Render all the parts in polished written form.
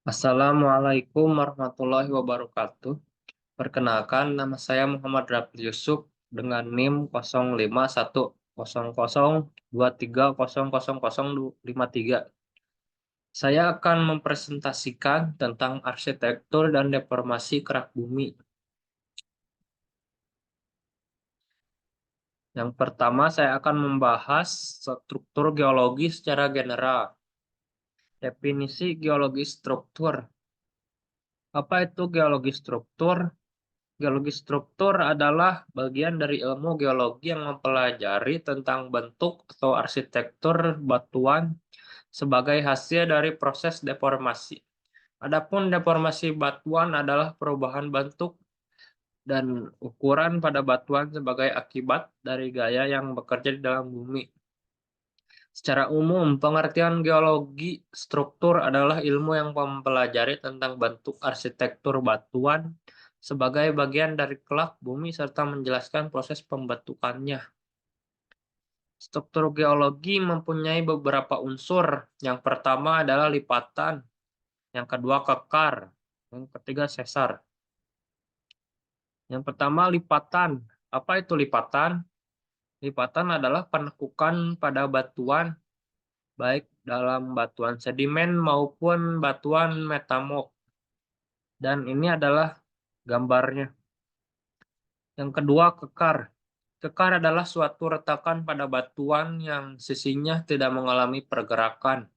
Assalamualaikum warahmatullahi wabarakatuh. Perkenalkan, nama saya Muhammad Rafi Yusuf dengan NIM 051023000053. Saya akan mempresentasikan tentang arsitektur dan deformasi kerak bumi. Yang pertama, saya akan membahas struktur geologi secara general. Definisi geologi struktur. Apa itu geologi struktur? Geologi struktur adalah bagian dari ilmu geologi yang mempelajari tentang bentuk atau arsitektur batuan sebagai hasil dari proses deformasi. Adapun deformasi batuan adalah perubahan bentuk dan ukuran pada batuan sebagai akibat dari gaya yang bekerja di dalam bumi. Secara umum, pengertian geologi struktur adalah ilmu yang mempelajari tentang bentuk arsitektur batuan sebagai bagian dari kelak bumi serta menjelaskan proses pembentukannya. Struktur geologi mempunyai beberapa unsur. Yang pertama adalah lipatan, yang kedua kekar, yang ketiga sesar. Yang pertama lipatan. Apa itu lipatan? Lipatan adalah penekukan pada batuan baik dalam batuan sedimen maupun batuan metamorf. Dan ini adalah gambarnya. Yang kedua, kekar. Kekar adalah suatu retakan pada batuan yang sisinya tidak mengalami pergerakan.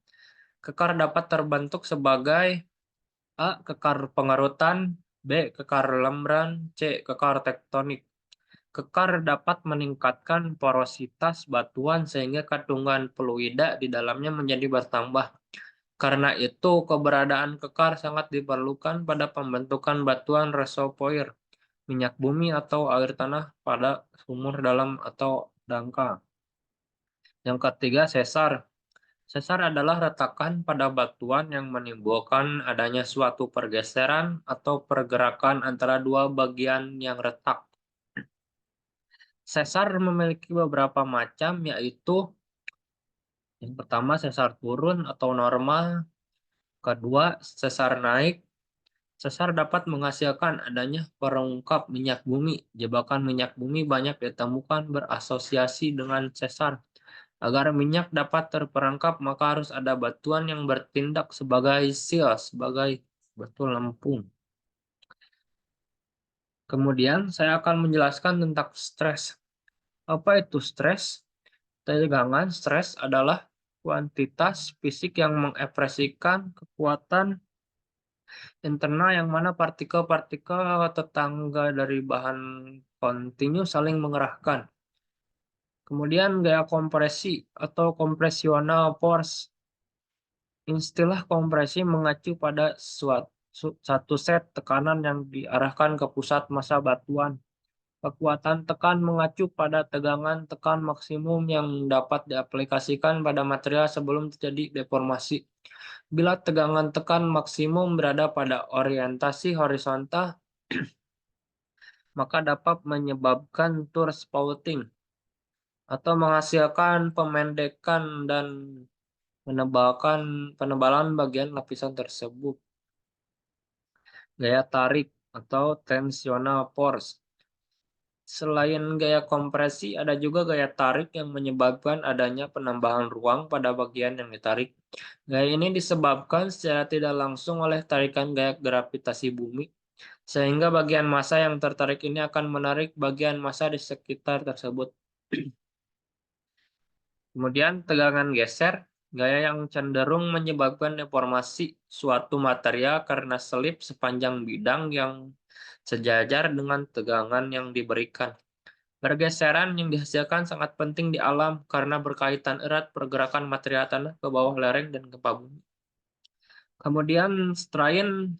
Kekar dapat terbentuk sebagai A. Kekar pengerutan, B. Kekar lembran, C. Kekar tektonik. Kekar dapat meningkatkan porositas batuan sehingga kandungan fluida di dalamnya menjadi bertambah. Karena itu, keberadaan kekar sangat diperlukan pada pembentukan batuan reservoir, minyak bumi atau air tanah pada sumur dalam atau dangkal. Yang ketiga, sesar. Sesar adalah retakan pada batuan yang menimbulkan adanya suatu pergeseran atau pergerakan antara dua bagian yang retak. Sesar memiliki beberapa macam, yaitu yang pertama sesar turun atau normal, kedua sesar naik. Sesar dapat menghasilkan adanya perungkap minyak bumi. Jebakan minyak bumi banyak ditemukan berasosiasi dengan sesar. Agar minyak dapat terperangkap, maka harus ada batuan yang bertindak sebagai seal, sebagai batu lempung. Kemudian saya akan menjelaskan tentang stres. Apa itu stres? Tegangan stres adalah kuantitas fisik yang mengekspresikan kekuatan internal yang mana partikel-partikel tetangga dari bahan kontinu saling mengerahkan. Kemudian gaya kompresi atau kompresional force. Istilah kompresi mengacu pada satu set tekanan yang diarahkan ke pusat massa batuan. Kekuatan tekan mengacu pada tegangan tekan maksimum yang dapat diaplikasikan pada material sebelum terjadi deformasi. Bila tegangan tekan maksimum berada pada orientasi horizontal, maka dapat menyebabkan tour spouting atau menghasilkan pemendekan dan penebalan bagian lapisan tersebut. Gaya tarik atau tensional force. Selain gaya kompresi, ada juga gaya tarik yang menyebabkan adanya penambahan ruang pada bagian yang ditarik. Gaya ini disebabkan secara tidak langsung oleh tarikan gaya gravitasi bumi, sehingga bagian massa yang tertarik ini akan menarik bagian massa di sekitar tersebut. Kemudian tegangan geser, gaya yang cenderung menyebabkan deformasi suatu material karena selip sepanjang bidang yang sejajar dengan tegangan yang diberikan. Pergeseran yang dihasilkan sangat penting di alam karena berkaitan erat pergerakan material tanah ke bawah lereng dan gempa bumi. Kemudian strain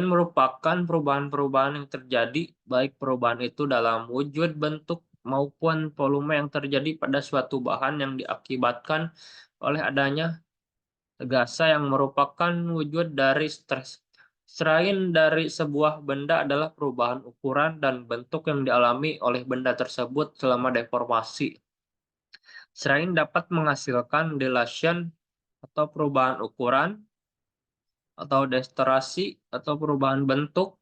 merupakan perubahan-perubahan yang terjadi, baik perubahan itu dalam wujud, bentuk, maupun volume yang terjadi pada suatu bahan yang diakibatkan oleh adanya tegasa yang merupakan wujud dari stres. Strain dari sebuah benda adalah perubahan ukuran dan bentuk yang dialami oleh benda tersebut selama deformasi. Strain dapat menghasilkan dilation atau perubahan ukuran, atau deforasi atau perubahan bentuk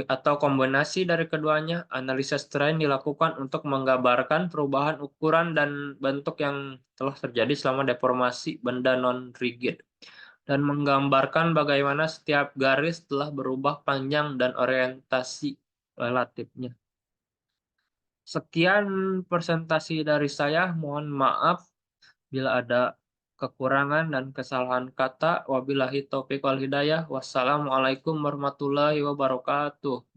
atau kombinasi dari keduanya. Analisis terrain dilakukan untuk menggambarkan perubahan ukuran dan bentuk yang telah terjadi selama deformasi benda non-rigid, dan menggambarkan bagaimana setiap garis telah berubah panjang dan orientasi relatifnya. Sekian presentasi dari saya. Mohon maaf bila ada kekurangan dan kesalahan kata. Wabillahi taufiq wal hidayah. Wassalamualaikum warahmatullahi wabarakatuh.